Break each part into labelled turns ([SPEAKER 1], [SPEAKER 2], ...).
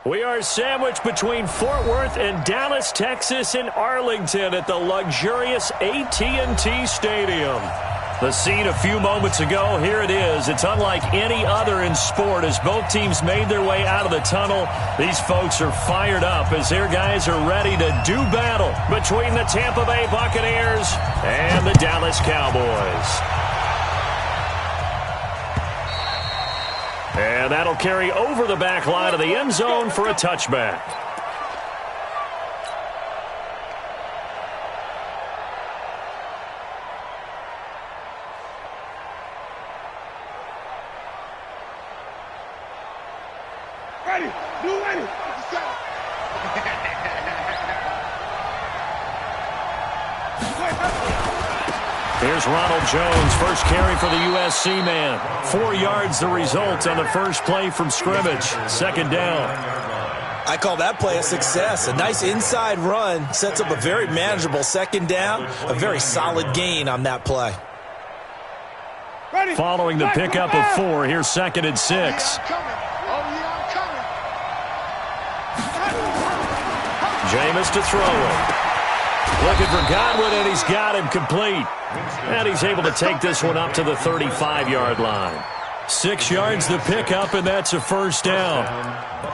[SPEAKER 1] We are sandwiched between Fort Worth and Dallas, Texas, and Arlington at the luxurious AT&T Stadium. The scene a few moments ago, here it is. It's unlike any other in sport as both teams made their way out of the tunnel. These folks are fired up as their guys are ready to do battle between the Tampa Bay Buccaneers and the Dallas Cowboys. And that'll carry over the back line of the end zone for a touchback.
[SPEAKER 2] Ready, blue ready.
[SPEAKER 1] Here's Ronald Jones, first carry for the USC man. 4 yards the result on the first play from scrimmage. Second down.
[SPEAKER 3] I call that play a success. A nice inside run sets up a very manageable second down. A very solid gain on that play.
[SPEAKER 1] Following the pickup of 4, here's 2nd and 6. Jameis to throw it. Looking for Godwin, and he's got him complete. And he's able to take this one up to the 35-yard line. 6 yards the pickup, and that's a first down.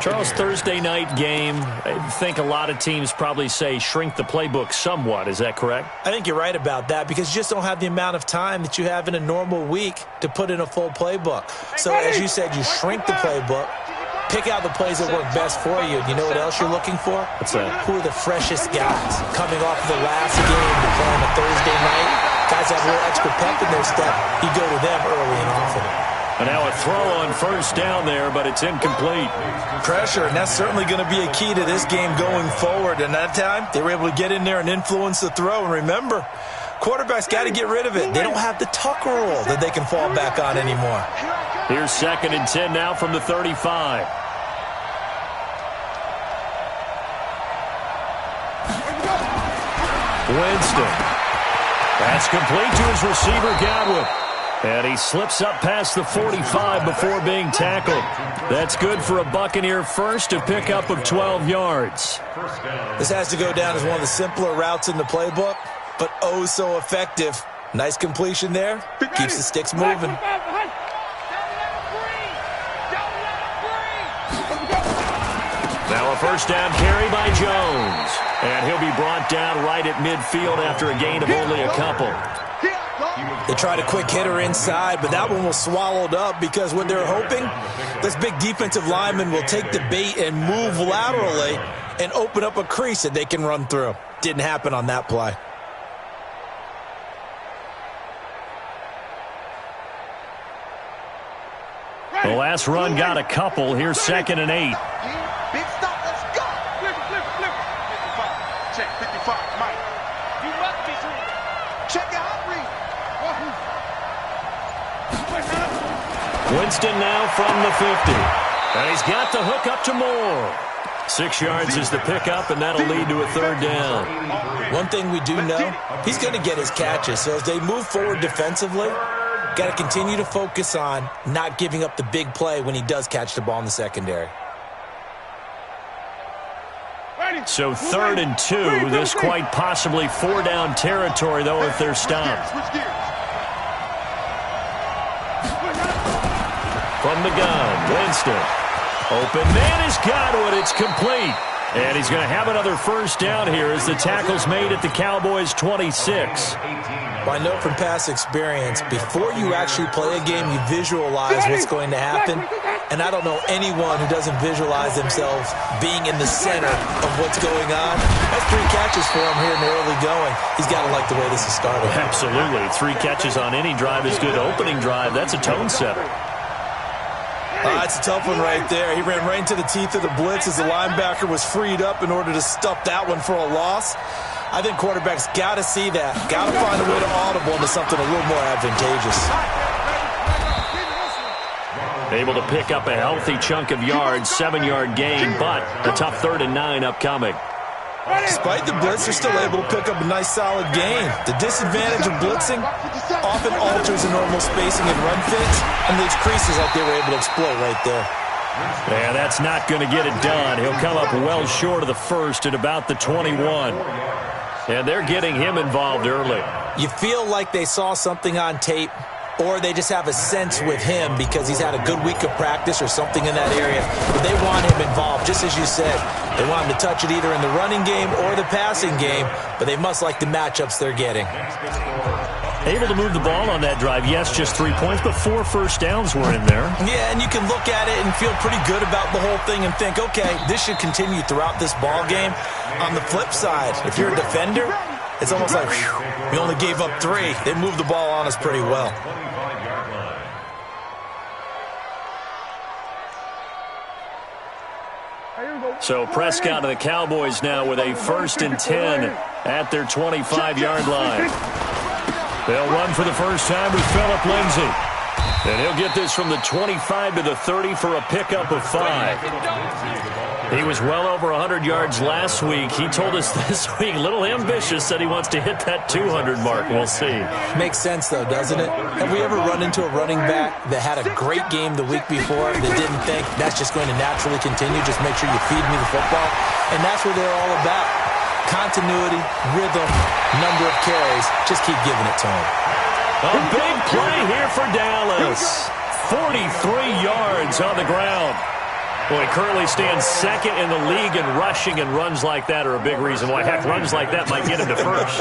[SPEAKER 1] Charles, Thursday night game, I think a lot of teams probably say shrink the playbook somewhat. Is that correct?
[SPEAKER 3] I think you're right about that because you just don't have the amount of time that you have in a normal week to put in a full playbook. So as you said, you shrink the playbook. Pick out the plays that work best for you. You know what else you're looking for?
[SPEAKER 1] What's that?
[SPEAKER 3] Who are the freshest guys coming off the last game to play on a Thursday night? Guys have a little extra pep in their step. You go to them early and often.
[SPEAKER 1] And now a throw on first down there, but it's incomplete.
[SPEAKER 3] Pressure, and that's certainly going to be a key to this game going forward. And that time, they were able to get in there and influence the throw. And remember, quarterbacks got to get rid of it. They don't have the tuck rule that they can fall back on anymore.
[SPEAKER 1] Here's 2nd and 10 now from the 35. Winston. That's complete to his receiver, Godwin. And he slips up past the 45 before being tackled. That's good for a Buccaneer first, a pickup of 12 yards.
[SPEAKER 3] This has to go down as one of the simpler routes in the playbook, but oh so effective. Nice completion there. Keeps the sticks moving.
[SPEAKER 1] Now a first down carry by Jones. And he'll be brought down right at midfield after a gain of only a couple.
[SPEAKER 3] They tried a quick hitter inside, but that one was swallowed up because what they're hoping, this big defensive lineman will take the bait and move laterally and open up a crease that they can run through. Didn't happen on that play.
[SPEAKER 1] The last run got a couple. Here's 2nd and 8.
[SPEAKER 2] Big stop, let's go. Flip it. 55. Check, 55, Mike. You must be true. Check your hot read.
[SPEAKER 1] Winston now from the 50. And he's got the hook up to Moore. 6 yards is the pickup, and that'll lead to a third down.
[SPEAKER 3] One thing we do know, he's going to get his catches. So as they move forward defensively, got to continue to focus on not giving up the big play when he does catch the ball in the secondary.
[SPEAKER 1] So 3rd and 2. This quite possibly 4-down territory, though, if they're stopped. From the gun, Winston. Open man is Godwin. It's complete. And he's going to have another first down here as the tackle's made at the Cowboys' 26.
[SPEAKER 3] Well, I know from past experience, before you actually play a game, you visualize what's going to happen. And I don't know anyone who doesn't visualize themselves being in the center of what's going on. That's 3 catches for him here in the early going. He's got to like the way this is started.
[SPEAKER 1] Absolutely. 3 catches on any drive is good. Opening drive, that's a tone setter.
[SPEAKER 3] It's a tough one right there. He ran right into the teeth of the blitz as the linebacker was freed up in order to stuff that one for a loss. I think quarterbacks got to see that. Got to find a way to audible into something a little more advantageous.
[SPEAKER 1] Able to pick up a healthy chunk of yards, 7-yard gain, but a tough 3rd and 9 upcoming.
[SPEAKER 3] Despite the blitz, they're still able to pick up a nice solid gain. The disadvantage of blitzing often alters the normal spacing and run fits, and those creases like they were able to exploit right there.
[SPEAKER 1] And that's not going to get it done. He'll come up well short of the first at about the 21. And they're getting him involved early.
[SPEAKER 3] You feel like they saw something on tape, or they just have a sense with him because he's had a good week of practice or something in that area. But they want him involved, just as you said. They want him to touch it either in the running game or the passing game, but they must like the matchups they're getting.
[SPEAKER 1] Able to move the ball on that drive. Yes, just 3 points, but 4 first downs were in there.
[SPEAKER 3] Yeah, and you can look at it and feel pretty good about the whole thing and think, okay, this should continue throughout this ball game. On the flip side, if you're a defender, it's almost like, whew, we only gave up 3. They moved the ball on us pretty well.
[SPEAKER 1] So Prescott and the Cowboys now with a 1st and 10 at their 25-yard line. They'll run for the first time with Phillip Lindsay. And he'll get this from the 25 to the 30 for a pickup of 5. He was well over 100 yards last week. He told us this week, a little ambitious, said he wants to hit that 200 mark. We'll see.
[SPEAKER 3] Makes sense, though, doesn't it? Have we ever run into a running back that had a great game the week before that didn't think that's just going to naturally continue? Just make sure you feed me the football. And that's what they're all about. Continuity, rhythm, number of carries. Just keep giving it to him.
[SPEAKER 1] A big play here for Dallas. 43 yards on the ground. Boy, he currently stands second in the league in rushing, and runs like that are a big reason why. Heck, runs like that might get him to first.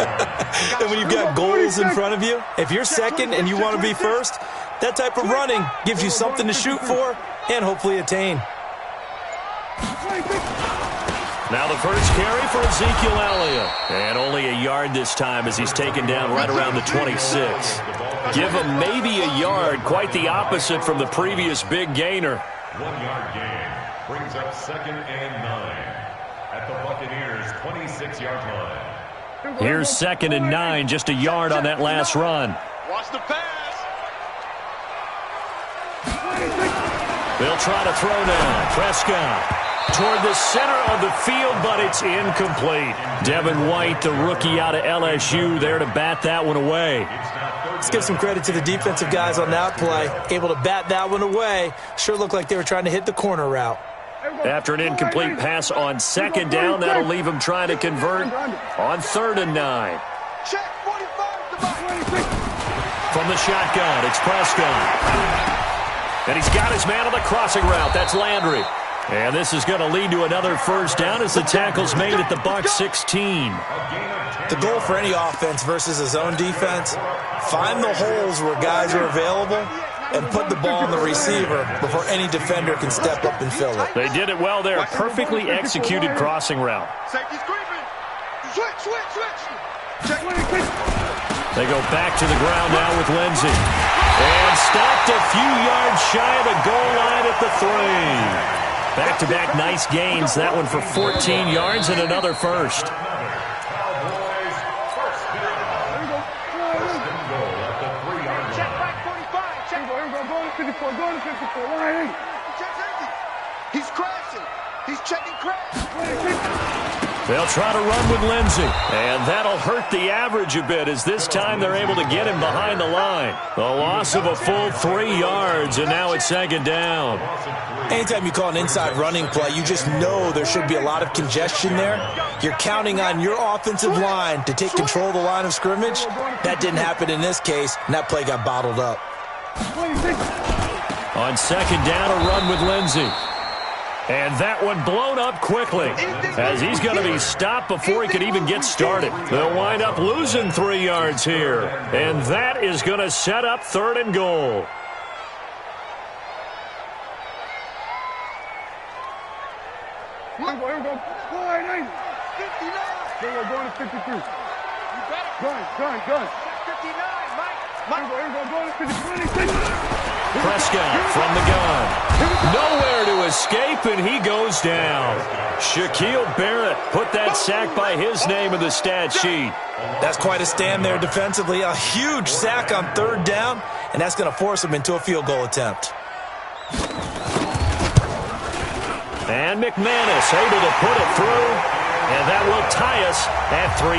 [SPEAKER 3] And when you've got goals in front of you, if you're second and you want to be first, that type of running gives you something to shoot for and hopefully attain.
[SPEAKER 1] Now the first carry for Ezekiel Elliott. And only a yard this time as he's taken down right around the 26. Give him maybe a yard, quite the opposite from the previous big gainer.
[SPEAKER 4] 1-yard gain brings up 2nd and 9 at the Buccaneers' 26-yard line.
[SPEAKER 1] Here's 2nd and 9, just a yard on that last run.
[SPEAKER 2] Watch the pass.
[SPEAKER 1] They'll try to throw now. Prescott toward the center of the field, but it's incomplete. Devin White, the rookie out of LSU, there to bat that one away.
[SPEAKER 3] Let's give some credit to the defensive guys on that play. Able to bat that one away. Sure looked like they were trying to hit the corner route.
[SPEAKER 1] After an incomplete pass on 2nd down, that'll leave him trying to convert on 3rd and 9.
[SPEAKER 2] Check 45.
[SPEAKER 1] From the shotgun, it's Prescott. And he's got his man on the crossing route. That's Landry. And this is going to lead to another first down as the tackle's made at the Bucs 16.
[SPEAKER 3] The goal for any offense versus a zone defense, find the holes where guys are available and put the ball on the receiver before any defender can step up and fill it.
[SPEAKER 1] They did it well there. Perfectly executed crossing route.
[SPEAKER 2] Safety's creeping. Switch. Check.
[SPEAKER 1] They go back to the ground now with Lindsay. And stopped a few yards shy of the goal line at the 3. Back-to-back nice gains. That one for 14 yards and another first.
[SPEAKER 2] He's crashing. He's checking crash.
[SPEAKER 1] They'll try to run with Lindsay. And that'll hurt the average a bit as this time they're able to get him behind the line. The loss of a full 3 yards, and now it's 2nd down.
[SPEAKER 3] Anytime you call an inside running play, you just know there should be a lot of congestion there. You're counting on your offensive line to take control of the line of scrimmage. That didn't happen in this case, and that play got bottled up.
[SPEAKER 1] On 2nd down, a run with Lindsay. And that one blown up quickly as he's going to be stopped before he could even get started. They'll wind up losing 3 yards here. And that is going to set up 3rd and goal.
[SPEAKER 2] Going to 53. Gun. 59, Mike.
[SPEAKER 1] Prescott from the gun. Nowhere to escape, and he goes down. Shaquille Barrett put that sack by his name in the stat sheet.
[SPEAKER 3] That's quite a stand there defensively. A huge sack on 3rd down, and that's going to force him into a field goal attempt.
[SPEAKER 1] And McManus able to put it through, and that will tie us at 3-3.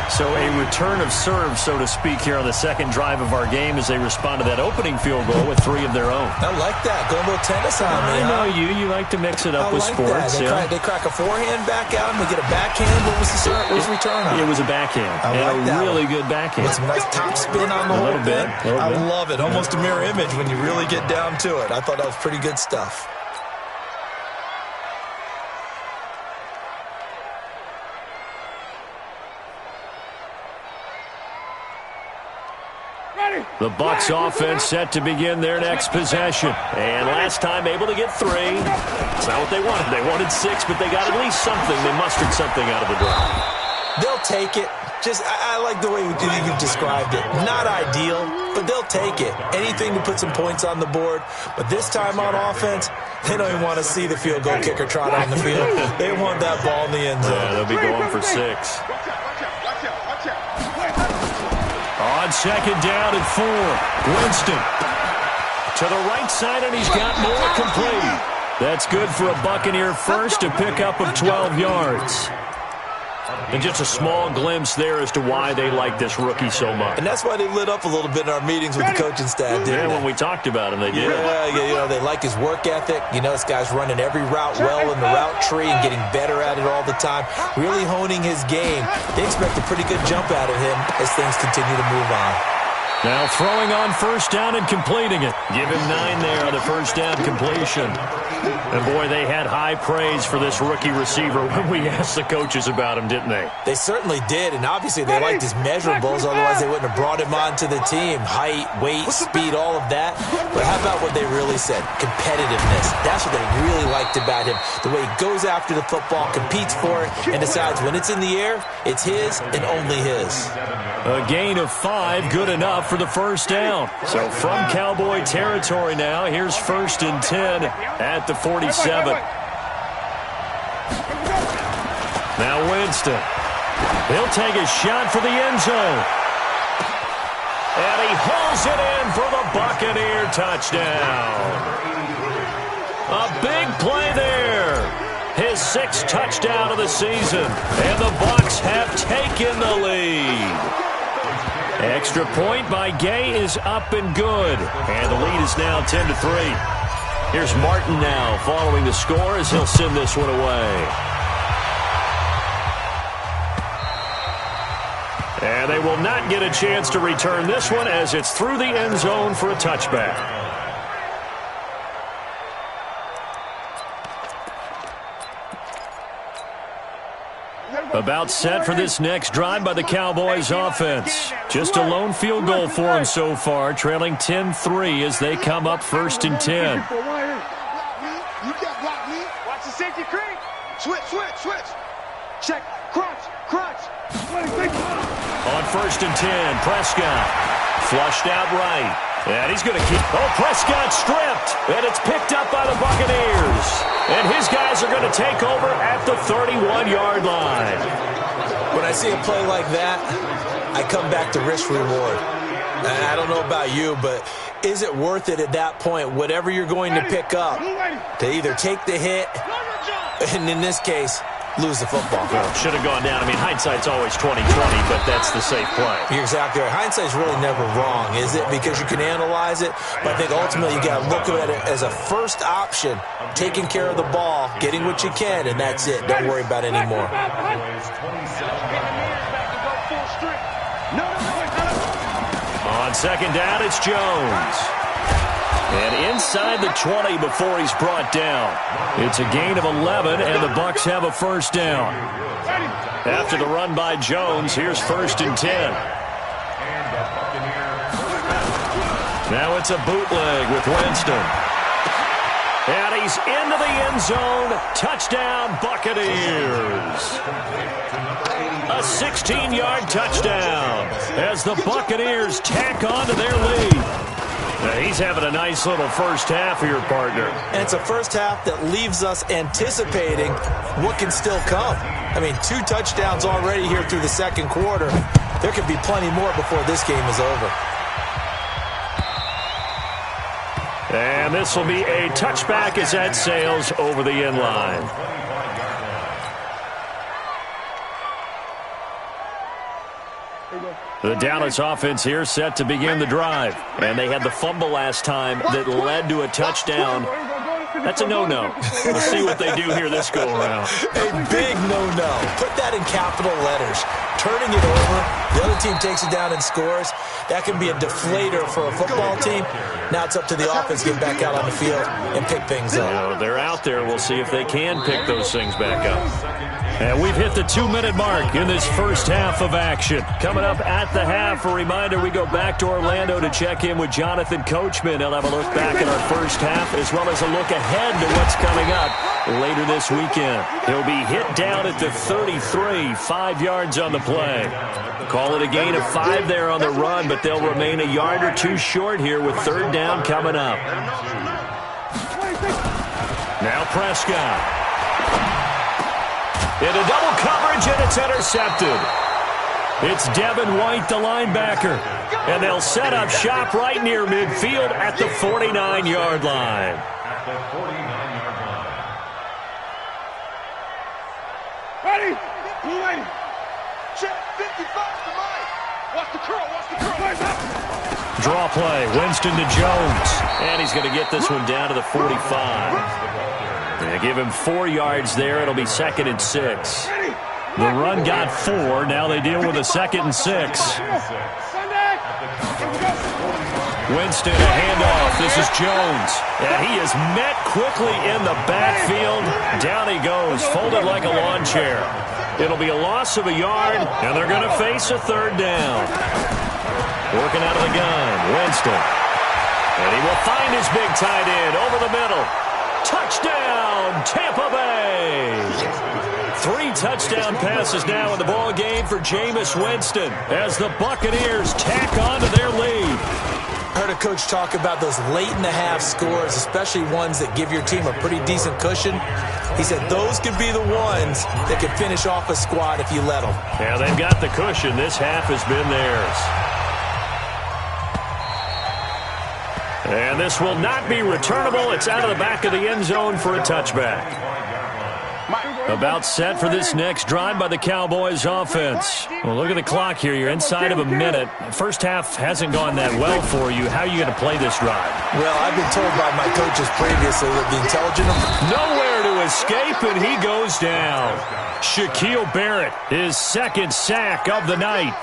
[SPEAKER 1] So a return of serve, so to speak, here on the second drive of our game as they respond to that opening field goal with 3 of their own.
[SPEAKER 3] I like that. Going a little tennis on me.
[SPEAKER 1] I know you. You like to mix it up with
[SPEAKER 3] like
[SPEAKER 1] sports.
[SPEAKER 3] That. They crack a forehand back out and they get a backhand. What was the return on?
[SPEAKER 1] It was a backhand.
[SPEAKER 3] I like
[SPEAKER 1] a really good backhand.
[SPEAKER 3] With some nice top spin on the whole thing. I love it. Almost a mirror image when you really get down to it. I thought that was pretty good stuff.
[SPEAKER 1] The Bucs offense set to begin their next possession. And last time able to get 3. It's not what they wanted. They wanted 6, but they got at least something. They mustered something out of the drive.
[SPEAKER 3] They'll take it. I like the way you've described it. Not ideal, but they'll take it. Anything to put some points on the board. But this time on offense, they don't even want to see the field goal kicker trot on the field. They want that ball in the end zone.
[SPEAKER 1] Yeah, they'll be going for 6. On second down and 4, Winston to the right side, and he's got more complete. That's good for a Buccaneer first, a pickup of 12 yards. And just a small glimpse there as to why they like this rookie so much.
[SPEAKER 3] And that's why they lit up a little bit in our meetings with the coaching staff, didn't they?
[SPEAKER 1] When we talked about him, they did.
[SPEAKER 3] Yeah, they like his work ethic. This guy's running every route well in the route tree and getting better at it all the time, really honing his game. They expect a pretty good jump out of him as things continue to move on.
[SPEAKER 1] Now throwing on first down and completing it. Give him 9 there on the first down completion. And, boy, they had high praise for this rookie receiver when we asked the coaches about him, didn't they?
[SPEAKER 3] They certainly did, and obviously they liked his measurables. Otherwise, they wouldn't have brought him onto the team. Height, weight, speed, all of that. But how about what they really said? Competitiveness. That's what they really liked about him. The way he goes after the football, competes for it, and decides when it's in the air, it's his and only his.
[SPEAKER 1] A gain of 5, good enough for the first down. So from Cowboy territory now, here's 1st and 10 at the 47. Now Winston. He'll take a shot for the end zone. And he hauls it in for the Buccaneer touchdown. A big play there. His 6th touchdown of the season. And the Bucs have taken the lead. Extra point by Gay is up and good. And the lead is now 10-3. Here's Martin now following the score as he'll send this one away. And they will not get a chance to return this one as it's through the end zone for a touchback. About set for this next drive by the Cowboys offense. Just a lone field goal for them so far, trailing 10-3 as they come up 1st and 10.
[SPEAKER 2] You got block me. Watch the safety creep. Switch. Check. Crunch.
[SPEAKER 1] On 1st and 10, Prescott flushed out right. And he's going to keep... Prescott stripped. And it's picked up by the Buccaneers. And his guys are going to take over at the 31-yard line.
[SPEAKER 3] When I see a play like that, I come back to risk-reward. And I don't know about you, but is it worth it at that point, whatever you're going to pick up, to either take the hit, and in this case, lose the football?
[SPEAKER 1] Well, should have gone down. I mean, hindsight's always 20/20, but that's the safe play.
[SPEAKER 3] You're exactly right. Hindsight's really never wrong, is it? Because you can analyze it, but I think ultimately you got to look at it as a first option, taking care of the ball, getting what you can, and that's it. Don't worry about it anymore.
[SPEAKER 1] On second down, it's Jones. And inside the 20 before he's brought down. It's a gain of 11, and the Bucs have a first down. After the run by Jones, here's 1st and 10. Now it's a bootleg with Winston. And he's into the end zone. Touchdown, Buccaneers. A 16-yard touchdown as the Buccaneers tack on to their lead. Now he's having a nice little first half here, partner.
[SPEAKER 3] And it's a first half that leaves us anticipating what can still come. I mean, 2 touchdowns already here through the second quarter. There could be plenty more before this game is over.
[SPEAKER 1] And this will be a touchback as that sails over the end line. The Dallas offense here set to begin the drive. And they had the fumble last time that led to a touchdown. That's a no-no. We'll see what they do here this go-around.
[SPEAKER 3] A big no-no. Put that in capital letters. Turning it over, the other team takes it down and scores. That can be a deflator for a football team. Now it's up to the offense to get back out on the field and pick things up.
[SPEAKER 1] They're out there. We'll see if they can pick those things back up. And we've hit the 2-minute mark in this first half of action. Coming up at the half, a reminder, we go back to Orlando to check in with Jonathan Coachman. He'll have a look back at our first half as well as a look ahead to what's coming up later this weekend. He'll be hit down at the 33, 5 yards on the play. Call it a gain of 5 there on the run, but they'll remain a yard or two short here with third down coming up. Now Prescott. Into double coverage, and it's intercepted. It's Devin White, the linebacker. And they'll set up shop right near midfield at the 49-yard line.
[SPEAKER 4] At the 49-yard line.
[SPEAKER 2] Ready? Blue lady. Check 55 to Mike. Watch the curl. Watch the curl.
[SPEAKER 1] Draw play. Winston to Jones. And he's going to get this one down to the 45. They give him 4 yards there. It'll be 2nd and 6. The run got 4. Now they deal with a 2nd and 6. Winston, a handoff. This is Jones. And he is met quickly in the backfield. Down he goes, folded like a lawn chair. It'll be a loss of a yard, and they're going to face a third down. Working out of the gun, Winston. And he will find his big tight end over the middle. Touchdown, Tampa Bay! 3 touchdown passes now in the ball game for Jameis Winston as the Buccaneers tack on to their lead.
[SPEAKER 3] I heard a coach talk about those late-in-the-half scores, especially ones that give your team a pretty decent cushion. He said those could be the ones that could finish off a squad if you let them.
[SPEAKER 1] Yeah, they've got the cushion. This half has been theirs. And this will not be returnable. It's out of the back of the end zone for a touchback. About set for this next drive by the Cowboys offense. Well, look at the clock here. You're inside of a minute. First half hasn't gone that well for you. How are you going to play this drive?
[SPEAKER 3] Well, I've been told by my coaches previously that the intelligent...
[SPEAKER 1] Nowhere to escape, and he goes down. Shaquille Barrett, his 2nd sack of the night.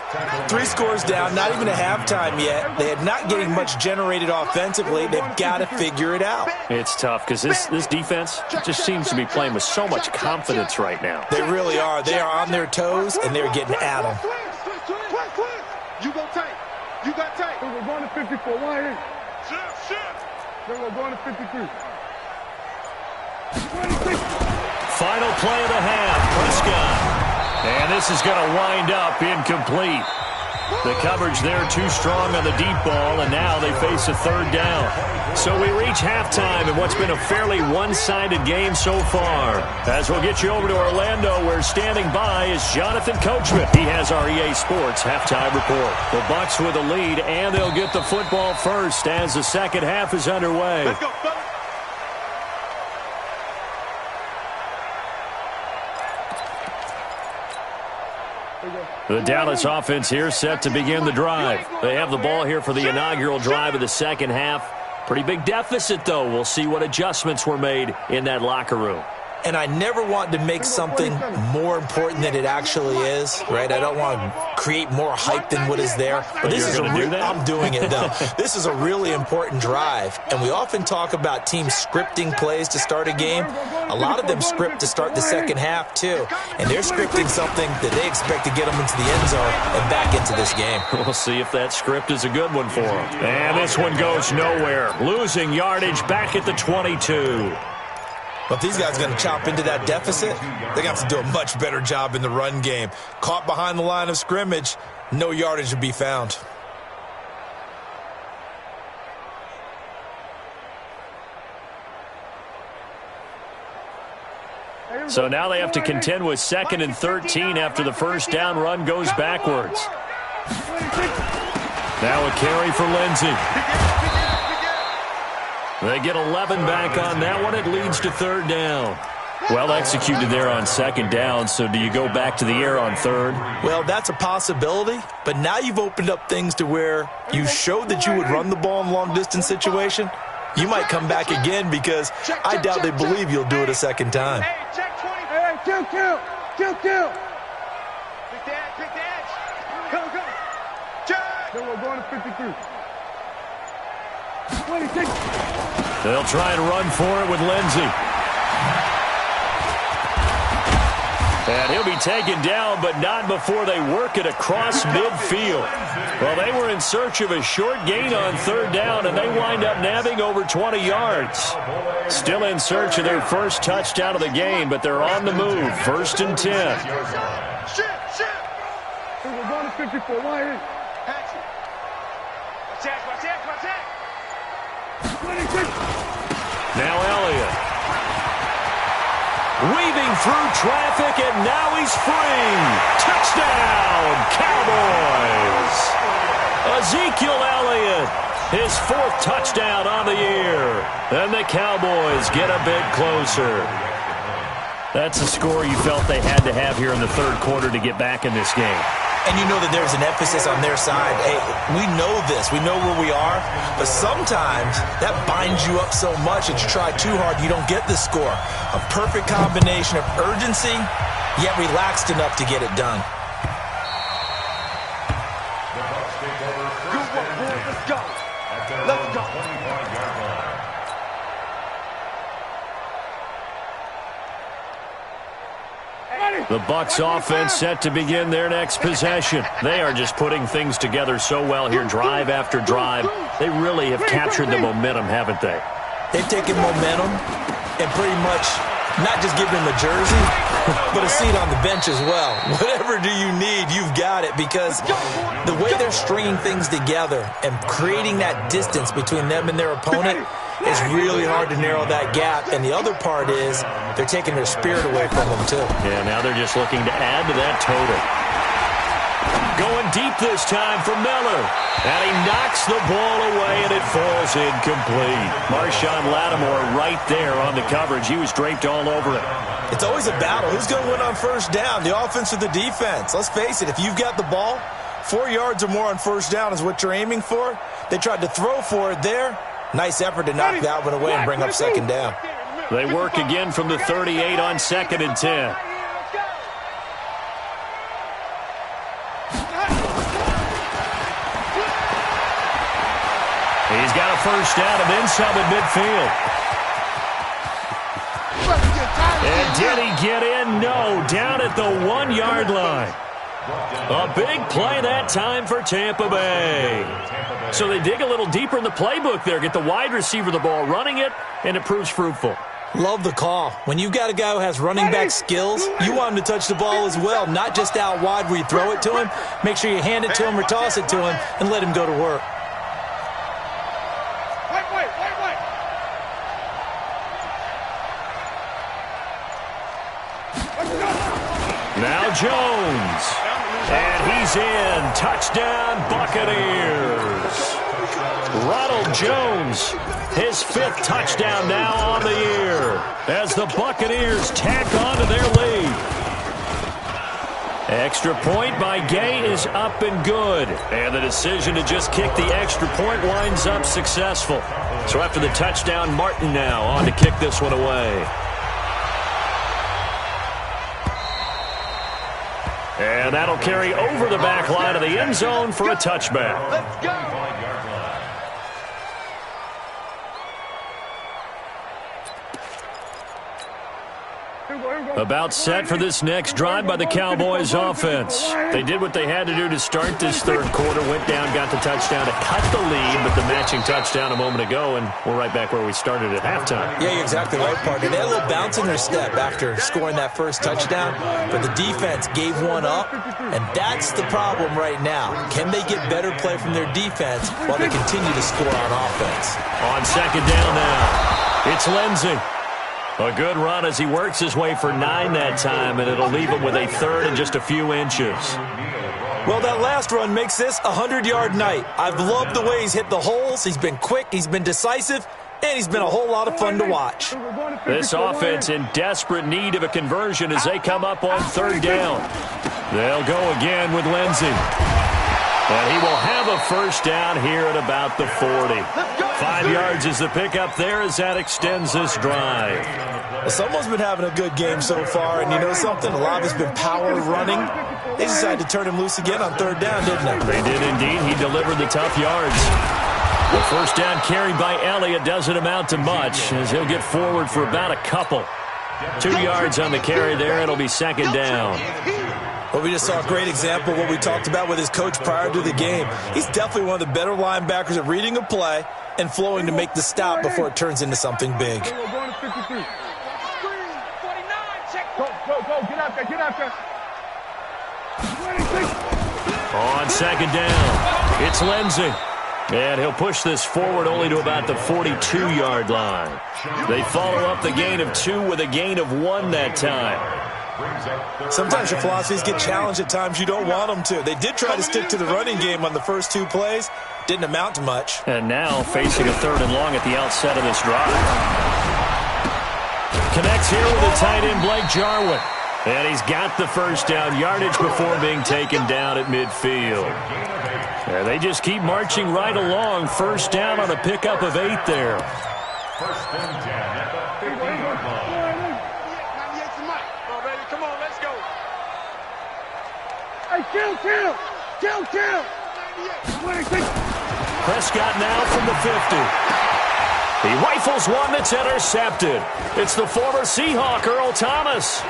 [SPEAKER 3] 3 scores down, not even a halftime yet. They are not getting much generated offensively. They've got to figure it out.
[SPEAKER 1] It's tough because this defense just seems to be playing with so much confidence right now.
[SPEAKER 3] They really are. They are on their toes, and they're getting at them.
[SPEAKER 2] You go tight. You got tight. We're going to 54. Why here? Shift. Then we're going to 53.
[SPEAKER 1] Final play of the half, Prescott. And this is going to wind up incomplete. The coverage there too strong on the deep ball, and now they face a third down. So we reach halftime in what's been a fairly one-sided game so far. As we'll get you over to Orlando, where standing by is Jonathan Coachman. He has our EA Sports halftime report. The Bucs with a lead, and they'll get the football first as the second half is underway.
[SPEAKER 2] Let's go, buddy.
[SPEAKER 1] The Dallas offense here set to begin the drive. They have the ball here for the inaugural drive of the second half. Pretty big deficit, though. We'll see what adjustments were made in that locker room.
[SPEAKER 3] And I never want to make something more important than it actually is, right? I don't want to create more hype than what is there. But this is I'm doing it, though. This is a really important drive. And we often talk about teams scripting plays to start a game. A lot of them script to start the second half, too. And they're scripting something that they expect to get them into the end zone and back into this game.
[SPEAKER 1] We'll see if that script is a good one for them. And this one goes nowhere. Losing yardage back at the 22.
[SPEAKER 3] But if these guys are going to chop into that deficit, they're going to have to do a much better job in the run game. Caught behind the line of scrimmage, no yardage to be found.
[SPEAKER 1] So now they have to contend with 2nd and 13 after the first down run goes backwards. Now a carry for Lindsey. They get 11 back on that one. It leads to third down. Well executed there on second down, so do you go back to the air on third?
[SPEAKER 3] Well, that's a possibility, but now you've opened up things to where you showed that you would run the ball in long-distance situation. You might come back again because I doubt they believe you'll do it a second time.
[SPEAKER 2] Hey, check 20. Hey, kill. Big dash. Go. Check. Then we're going to 53. 26.
[SPEAKER 1] They'll try and run for it with Lindsey. And he'll be taken down, but not before they work it across midfield. Well, they were in search of a short gain on third down, and they wind up nabbing over 20 yards. Still in search of their first touchdown of the game, but they're on the move. 1st and 10.
[SPEAKER 2] Shit. We're going to 54. Why is it? Attack. 26.
[SPEAKER 1] Now Elliott. Weaving through traffic, and now he's free. Touchdown, Cowboys. Ezekiel Elliott, his 4th touchdown on the year. And the Cowboys get a bit closer. That's a score you felt they had to have here in the third quarter to get back in this game.
[SPEAKER 3] And you know that there's an emphasis on their side. Hey, we know this. We know where we are. But sometimes that binds you up so much that you try too hard, you don't get the score. A perfect combination of urgency, yet relaxed enough to get it done.
[SPEAKER 2] Good work, boys. Let's go.
[SPEAKER 1] The Bucs offense set to begin their next possession. They are just putting things together so well here, drive after drive. They really have captured the momentum, haven't they?
[SPEAKER 3] They've taken momentum and pretty much not just given him a jersey, but a seat on the bench as well. Whatever do you need, you've got it, because the way they're stringing things together and creating that distance between them and their opponent is really hard to narrow that gap. And the other part is they're taking their spirit away from them, too.
[SPEAKER 1] Yeah, now they're just looking to add to that total. Going deep this time for Miller. And he knocks the ball away, and it falls incomplete. Marshawn Lattimore right there on the coverage. He was draped all over it.
[SPEAKER 3] It's always a battle. Who's going to win on first down, the offense or the defense? Let's face it, if you've got the ball, 4 yards or more on first down is what you're aiming for. They tried to throw for it there. Nice effort to knock that one away and bring up second down.
[SPEAKER 1] They work again from the 38 on 2nd and 10. He's got a first down and then some at midfield. And did he get in? No, down at the 1-yard line. A big play that time for Tampa Bay. So they dig a little deeper in the playbook there, get the wide receiver the ball, running it, and it proves fruitful.
[SPEAKER 3] Love the call. When you've got a guy who has running back skills, you want him to touch the ball as well, not just out wide where you throw it to him. Make sure you hand it to him or toss it to him and let him go to work.
[SPEAKER 2] Wait.
[SPEAKER 1] Now Jones. And he's in. Touchdown, Buccaneers. Ronald Jones, his 5th touchdown now on the year as the Buccaneers tack on to their lead. Extra point by Gay is up and good. And the decision to just kick the extra point winds up successful. So after the touchdown, Martin now on to kick this one away. And that'll carry over the back line of the end zone for a touchback.
[SPEAKER 2] Let's go.
[SPEAKER 1] About set for this next drive by the Cowboys offense. They did what they had to do to start this third quarter, went down, got the touchdown to cut the lead, but the matching touchdown a moment ago, and we're right back where we started at halftime.
[SPEAKER 3] Yeah, you're exactly right, partner. They had a little bounce in their step after scoring that first touchdown, but the defense gave one up, and that's the problem right now. Can they get better play from their defense while they continue to score on offense?
[SPEAKER 1] On second down now, it's Lindsey. A good run as he works his way for 9 that time, and it'll leave him with a third and just a few inches.
[SPEAKER 3] Well, that last run makes this a 100-yard night. I've loved the way he's hit the holes. He's been quick, he's been decisive, and he's been a whole lot of fun to watch.
[SPEAKER 1] This offense in desperate need of a conversion as they come up on third down. They'll go again with Lindsey. And he will have a first down here at about the 40. 5 yards is the pickup there as that extends this drive.
[SPEAKER 3] Well, someone's been having a good game so far, and you know something? A lot of it's been power running. They decided to turn him loose again on third down, didn't they?
[SPEAKER 1] They did indeed. He delivered the tough yards. The first down carry by Elliott doesn't amount to much as he'll get forward for about a couple. 2 yards on the carry there. It'll be second down.
[SPEAKER 3] Well, we just saw a great example of what we talked about with his coach prior to the game. He's definitely one of the better linebackers at reading a play and flowing to make the stop before it turns into something big.
[SPEAKER 2] Go, get out there, get out there.
[SPEAKER 1] On second down, it's Lindsey. And he'll push this forward only to about the 42-yard line. They follow up the gain of 2 with a gain of 1 that time.
[SPEAKER 3] Sometimes your philosophies get challenged at times you don't want them to. They did try to stick to the running game on the first 2 plays. Didn't amount to much.
[SPEAKER 1] And now facing a third and long at the outset of this drive. Connects here with the tight end, Blake Jarwin. And he's got the first down yardage before being taken down at midfield. And they just keep marching right along. First down on a pickup of 8 there.
[SPEAKER 4] First and 10 at the 50-yard line.
[SPEAKER 2] Come on, let's go. Hey, kill.
[SPEAKER 1] Prescott now from the 50. He rifles one that's intercepted. It's the former Seahawk, Earl Thomas.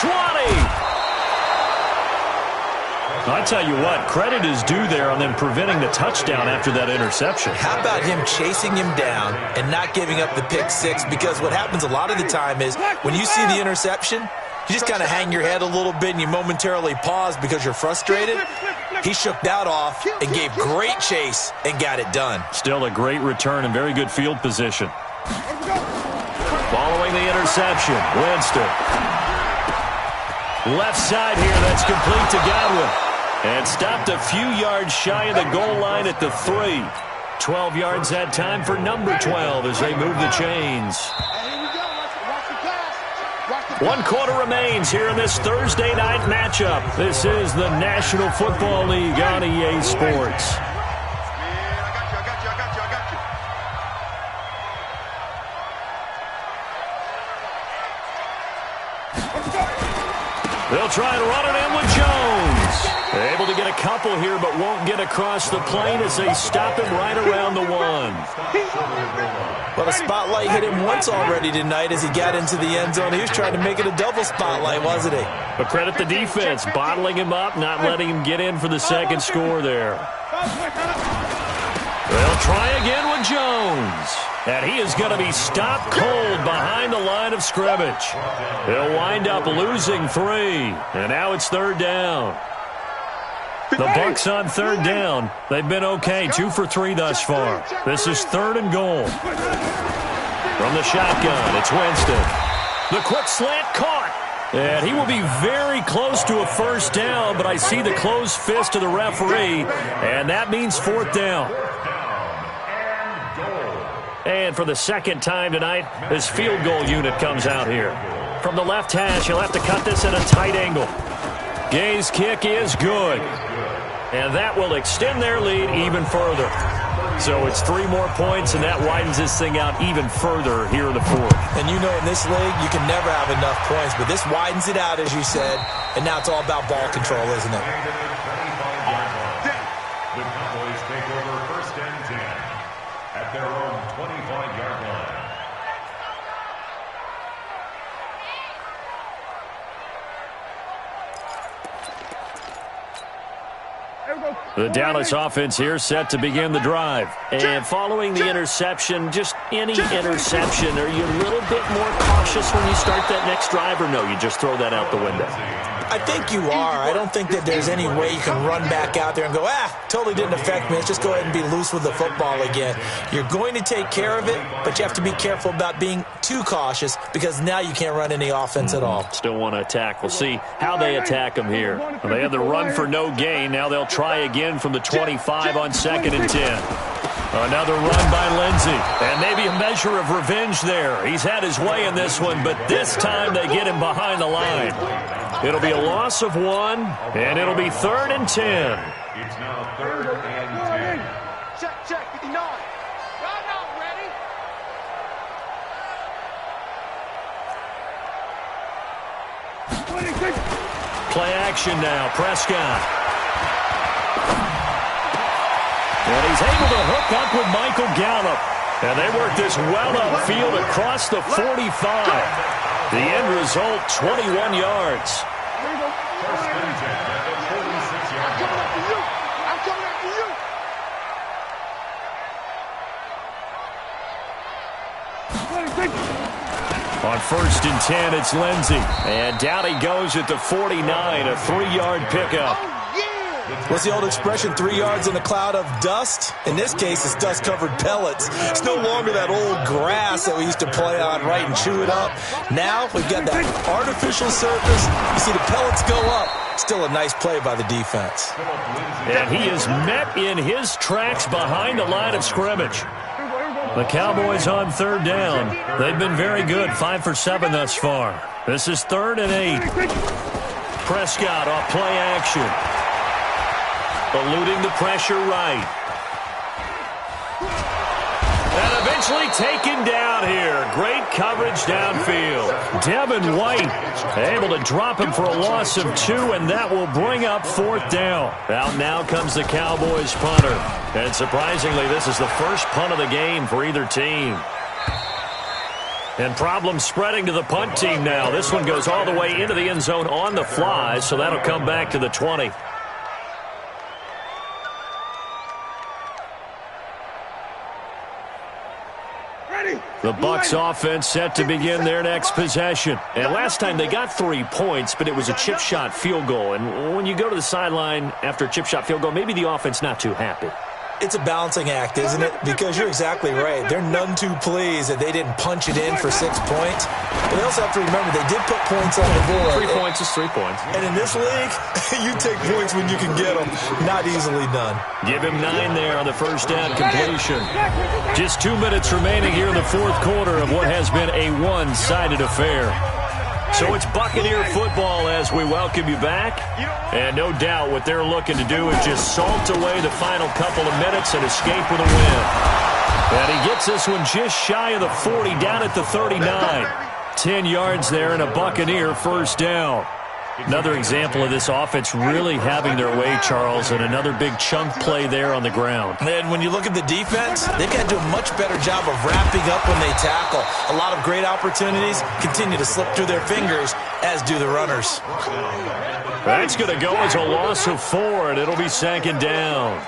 [SPEAKER 1] 20. I tell you what, credit is due there on them preventing the touchdown after that interception.
[SPEAKER 3] How about him chasing him down and not giving up the pick 6? Because what happens a lot of the time is when you see the interception, you just kind of hang your head a little bit and you momentarily pause because you're frustrated. He shook that off and gave great chase and got it done.
[SPEAKER 1] Still a great return and very good field position. Following the interception, Winston. Left side here, that's complete to Godwin. And stopped a few yards shy of the goal line at the 3. 12 yards that time for number 12 as they move the chains. 1 quarter remains here in this Thursday night matchup. This is the National Football League on EA Sports. They'll try and run it in with Jones. Able to get a couple here, but won't get across the plane as they stop him right around the 1.
[SPEAKER 3] Well, the spotlight hit him once already tonight as he got into the end zone. He was trying to make it a double spotlight, wasn't he?
[SPEAKER 1] But credit the defense, bottling him up, not letting him get in for the second score there. They'll try again with Jones. And he is going to be stopped cold behind the line of scrimmage. He'll wind up losing 3. And now it's third down. The Bucs on third down. They've been okay, 2 for 3 thus far. This is third and goal. From the shotgun, it's Winston. The quick slant caught. And he will be very close to a first down, but I see the closed fist of the referee, and that means fourth down. And for the second time tonight, his field goal unit comes out here. From the left hash, he'll have to cut this at a tight angle. Gay's kick is good. And that will extend their lead even further. So it's 3 more points, and that widens this thing out even further here in the 4th.
[SPEAKER 3] And you know in this league, you can never have enough points, but this widens it out, as you said, and now it's all about ball control, isn't it?
[SPEAKER 4] The Cowboys take over first and 10 at their own 25-yard line.
[SPEAKER 1] The Dallas offense here set to begin the drive. And following the interception, just any interception, are you a little bit more cautious when you start that next drive, or no, you just throw that out the window?
[SPEAKER 3] I think you are. I don't think that there's any way you can run back out there and go, totally didn't affect me. Let's just go ahead and be loose with the football again. You're going to take care of it, but you have to be careful about being too cautious because now you can't run any offense at all.
[SPEAKER 1] Still want to attack. We'll see how they attack them here. Well, they had the run for no gain. Now they'll try again from the 25 on 2nd and 10. Another run by Lindsey. And maybe a measure of revenge there. He's had his way in this one, but this time they get him behind the line. It'll be a loss of 1, and it'll be 3rd and 10.
[SPEAKER 4] It's now 3rd and 10.
[SPEAKER 2] Check, 59. Right out, ready.
[SPEAKER 1] Play action now. Prescott. And he's able to hook up with Michael Gallup. And they work this well upfield across the 45. The end result, 21 yards.
[SPEAKER 4] First and 10 at the 46-yard line.
[SPEAKER 2] I'm coming after you.
[SPEAKER 1] On 1st and 10, it's Lindsey. And down he goes at the 49, a 3-yard pickup.
[SPEAKER 3] What's the old expression, 3 yards in a cloud of dust? In this case, it's dust-covered pellets. It's no longer that old grass that we used to play on, right, and chew it up. Now we've got that artificial surface. You see the pellets go up. Still a nice play by the defense.
[SPEAKER 1] And he is met in his tracks behind the line of scrimmage. The Cowboys on 3rd down. They've been very good, 5 for 7 thus far. This is 3rd and 8. Prescott off play action. Eluding the pressure right. And eventually taken down here. Great coverage downfield. Devin White able to drop him for a loss of 2, and that will bring up 4th down. Out now comes the Cowboys punter. And surprisingly, this is the first punt of the game for either team. And problems spreading to the punt team now. This one goes all the way into the end zone on the fly, so that'll come back to the 20. The Bucs offense set to begin their next possession. And last time they got 3 points, but it was a chip shot field goal. And when you go to the sideline after a chip shot field goal, maybe the offense not too happy.
[SPEAKER 3] It's a balancing act, isn't it? Because you're exactly right. They're none too pleased that they didn't punch it in for 6 points. But they also have to remember they did put points on the board.
[SPEAKER 1] 3 points is 3 points.
[SPEAKER 3] And in this league, you take points when you can get them. Not easily done.
[SPEAKER 1] Give him 9 there on the first down completion. Just 2 minutes remaining here in the 4th quarter of what has been a one-sided affair. So it's Buccaneer football as we welcome you back. And no doubt what they're looking to do is just salt away the final couple of minutes and escape with a win. And he gets this one just shy of the 40, down at the 39. 10 yards there and a Buccaneer first down. Another example of this offense really having their way, Charles, and another big chunk play there on the ground.
[SPEAKER 3] And when you look at the defense, they've got to do a much better job of wrapping up when they tackle. A lot of great opportunities continue to slip through their fingers, as do the runners.
[SPEAKER 1] That's going to go as a loss of 4, and it'll be 2nd down.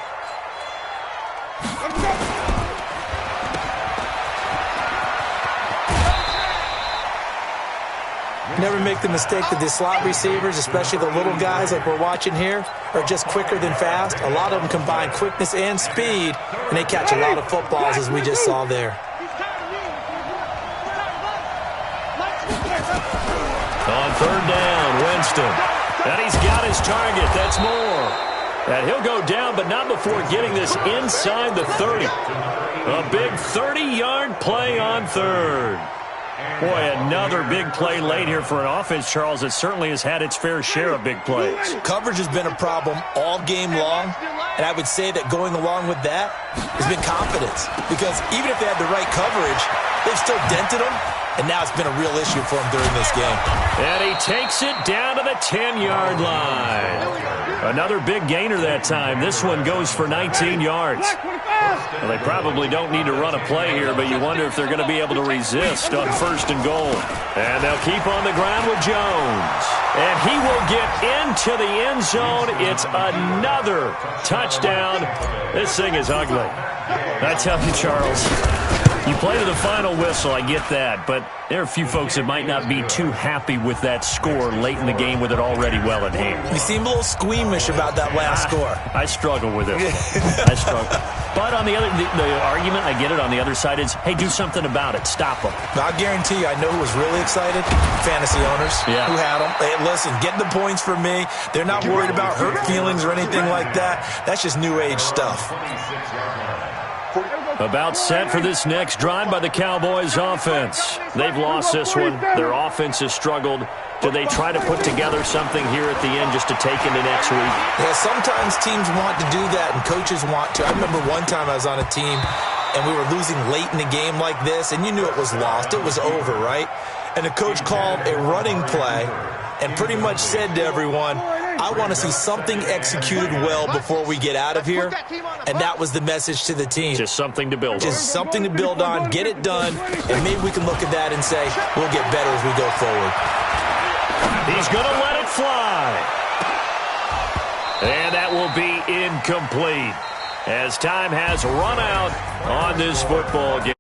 [SPEAKER 3] Never make the mistake that the slot receivers, especially the little guys like we're watching here, are just quicker than fast. A lot of them combine quickness and speed, and they catch a lot of footballs, as we just saw there.
[SPEAKER 1] On 3rd down, Winston. And he's got his target. That's Moore. And he'll go down, but not before getting this inside the 30. A big 30-yard play on 3rd. Boy, another big play late here for an offense, Charles, that certainly has had its fair share of big plays.
[SPEAKER 3] Coverage has been a problem all game long, and I would say that going along with that has been confidence. Because even if they had the right coverage, they've still dented them, and now it's been a real issue for them during this game.
[SPEAKER 1] And he takes it down to the 10-yard line. Another big gainer that time. This one goes for 19 yards. Well, they probably don't need to run a play here, but you wonder if they're going to be able to resist on 1st and goal. And they'll keep on the ground with Jones. And he will get into the end zone. It's another touchdown. This thing is ugly. I tell you, Charles, You play to the final whistle, I get that, but there are a few folks that might not be too happy with that score late in the game with it already well in hand.
[SPEAKER 3] You seem a little squeamish about that last score.
[SPEAKER 1] I struggle with it. I struggle. But on the argument, I get it, on the other side is, hey, do something about it. Stop them.
[SPEAKER 3] I guarantee you, I know who was really excited. Fantasy owners who had them. Hey, listen, get the points for me. They're not worried about hurt feelings or anything like that. That's just new age stuff.
[SPEAKER 1] About set for this next drive by the Cowboys offense. They've lost this one. Their offense has struggled. Do they try to put together something here at the end just to take into next week?
[SPEAKER 3] Yeah, sometimes teams want to do that and coaches want to. I remember one time I was on a team and we were losing late in a game like this, and you knew it was lost. It was over, right? And the coach called a running play and pretty much said to everyone, I want to see something executed well before we get out of here. And that was the message to the team.
[SPEAKER 1] Just something to build on.
[SPEAKER 3] Just something to build on, get it done, and maybe we can look at that and say, we'll get better as we go forward.
[SPEAKER 1] He's going to let it fly. And that will be incomplete as time has run out on this football game.